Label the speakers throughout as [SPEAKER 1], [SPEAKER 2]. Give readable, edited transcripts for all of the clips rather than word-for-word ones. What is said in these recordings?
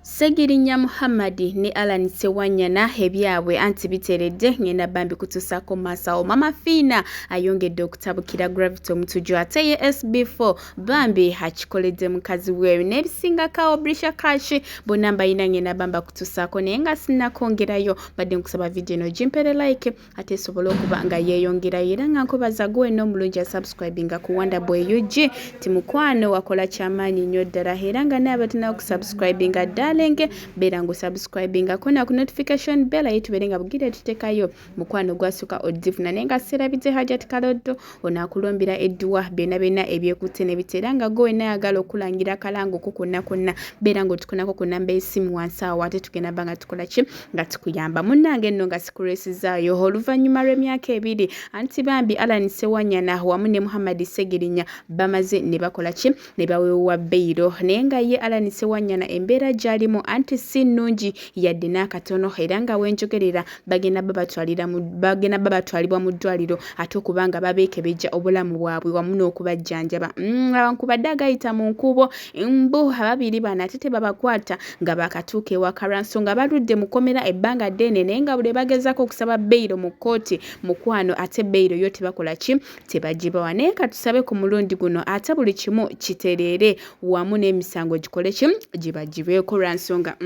[SPEAKER 1] Segirinya Muhammadi ne Alan Sewanyana ebyabwe anti biteredde ngenda bambi kutusako Masawo Maama Fiina ayongedde okutabukira Gravity omutujju ate ye SB4 bambi akikoledde mukazi we n'ebisinga kawo Brisha Kashi bonamba ina ngenda bamba kutusako naye nga sinnakongerayo badde nkusaba video no jimpere like ate sobola okuba nga yeeyongera era nga nkubaza gwe n'omulungi subscribinga ku Wanda Boy UG timukwano wakola kyamaanyi nnyo ddala era nga naye abatina okusubscribinga lenge berango subscribinga kona ku notification bell ayituberenga bugire tutekayo mukwano gwasuka odifuna nenga serabite hajat kaloddo onakulombira edduwa bena ebyekutte ne biteranga go enayagala okulangira kalango kukonna berango tukonako ku namba esimu wansa wate tugenda banga tukola ki nga tukuyamba munnange nno nga sikuresizayo oluvanyuma lw'emyaka ebiri anti bambi Alan Sewanyana wamu ne Muhammad Segirinya bamaze ne bakola ki ne bawewa beiro nenga ye Alan Sewanyana embeera jali anti sinungi yadde nakatono era nga wenjogerera bagenda babatwalibwa mu ddwaliro ate okubanga babeekebejja obulamu bwabwe wamu n'okubajjanjaba abankubadde agayita mu nkubo mbu ababiri bana ate tebabakwata nga bakatuuka ewaka lwansonga baludde mukomera ebbanga ddene naye nga buli bagezako okusaba beyiro mu kkooti mukwano ate beyiro yo tebakola ki tebagibawa naye katusabe ku mulundi guno ate buli kimu kitereere wamu n'emisango gikole ki gibagibeeko lwansonga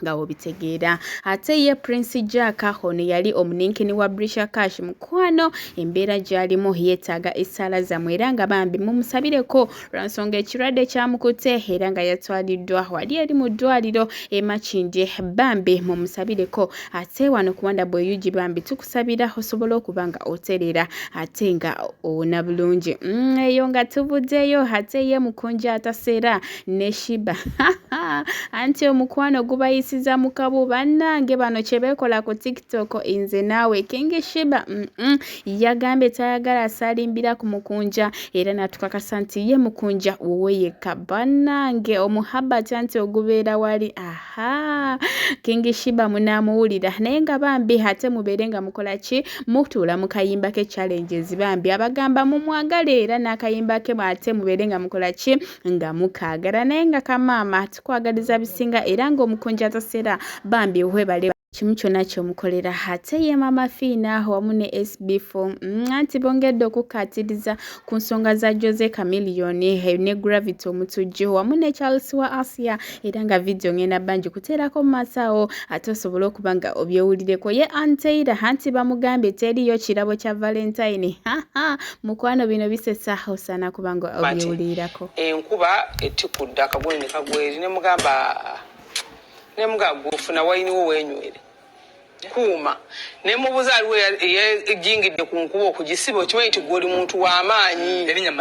[SPEAKER 1] nga obitegeera ate ye Prince Jack ono yali omuninkini wa Brisha Cash mukwano embeera gyalimu yeetaaga essaala zammwe era nga bambi mumusabireko lwansonga ekirwadde kyamukutte era nga yatwaliddwa wali eri mu ddwaliro Makindye bambi mumusabireko ate wano ku Wanda Boy UG bambi tukusabira osobola okuba nga oterera ate nga owona bulungi eyo nga tuvuddeyo ate ye Mukunja ataseera ne Sheebah anti omukwano gubayisiza mukabo bannange bano kyebekola ku TikTok inze naawe King Sheebah yagambye tayagala asalimbira ku Mukunja era natukakasa nti ye Mukunja wowe yekka bannange omuhabbat anti ogubeera wali King Sheebah munamuwulira naye nga bambi ate mubeere nga mukola ki mutuula mu kayimba ke challenges bambi abagamba mumwagale era n'akayimba ke ate mubeere nga mukola ki nga mukaagala naye nga kamaama tukwagaliza bisinga era nga Omukunja atasera bambi webale kimu kyonna kyomukolera ate ye Maama Fiina wamu ne SB4 anti bongedde okukatiriza ku nsonga za Jose Chameleon ne Gravity omutujju wamu ne Charles wa Asia era nga video ngenda banji kuteerako Masawo ate osobola okuba nga obyewulireko ye Anteira anti bamugambye teriyo kirabo kya Valentine mukwano bino bisesa osana kuba nga obyewulirirako
[SPEAKER 2] enkuba etikudda akagwene kagweri ne mugamba gufuna wayini wo wenywere kuuma ne mubuza aliwe ejingidde ku nkuba okugisiba okimanyi nti gwoli muntu w'amaanyi erinnya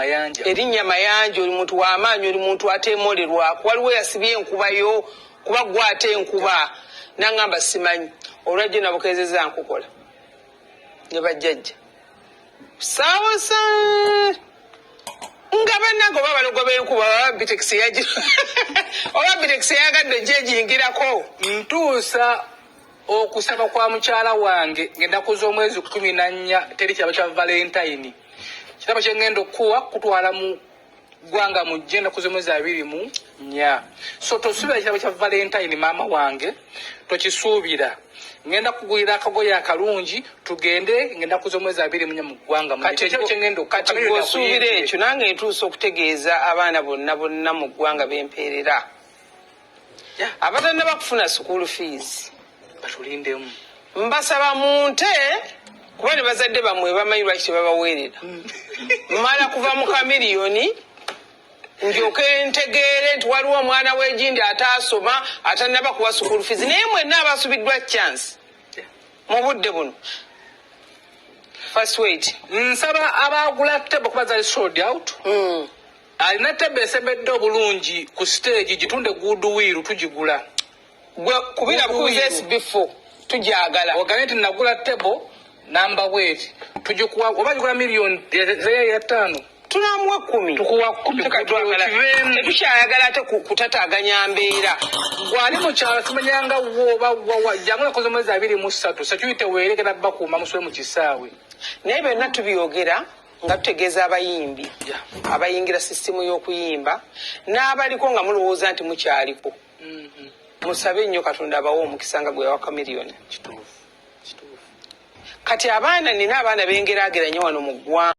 [SPEAKER 2] mayanja oli muntu w'amaanyi oli muntu ateemolerwa waliwo yasibye enkubayo kuba gwate enkuba nangamba simanyi olwajjo nabukezeza nkukola ne bajjajja sawa nga bannange oba balogo b'enkuba oba bitekisi yagira oba bitekisi yagadde gyegiyingirako
[SPEAKER 3] ntuusa okusaba kwa mukyala wange ngenda kuza omwezi 14 teri kirabo kya Valentine kirabo kye ngenda okuwa kutwala mu gwanga mujje nakuza omwezi 24 so tosubira kirabo kya Valentine maama wange tokisuubira ngenda kugulira akagoye akalungi tugende ngenda kuza omwezi 24 mu gwanga
[SPEAKER 2] kati gosuubira ekyo nange ntuusa okutegeeza abaana bonna mu ggwanga b'empeerera abatalina bakufuna school fees
[SPEAKER 3] batulindemu
[SPEAKER 2] mbasaba munte kuba ne bazadde bamwe bamanyi lwaki tebabaweerera mala kuva mu kamiliyoni njoke ntegeere nti waliwo omwana w'egindi ataasoma atanaba kuwa school fees naye mwenna abasubiddwa chance mu budde buno first wait
[SPEAKER 3] nsaba abagula tebo kuba zali sold out alina tebo esembedde obulungi ku stage gitunde goodwill tugigula
[SPEAKER 2] gwe kubira bukubiza SB4 tujagala
[SPEAKER 3] ogane nti nagula tebo namba wait tugikuwa oba gigula miliyoni ya 5
[SPEAKER 2] tunamuwa 10
[SPEAKER 3] tukuwa 10
[SPEAKER 2] tetukyayagala ate kutataganya mbeera
[SPEAKER 3] gwali mukyala tumanyanga woba jangu nakoze mwezi 23 sekiyite weerekera bakuuma muswe mu kisaawe
[SPEAKER 2] naye byonna tubyogera nga tutegeeza abayimbi abayingira sisitemu y'okuyimba n'abaliko nga mulowooza nti mukyaliko musabe nnyo Katonda abawo omukisa nga gwe yawa Chameleon.
[SPEAKER 3] Kituufu.
[SPEAKER 2] Kati abaana nina abaana bengeraageranya wano mu ggwanga.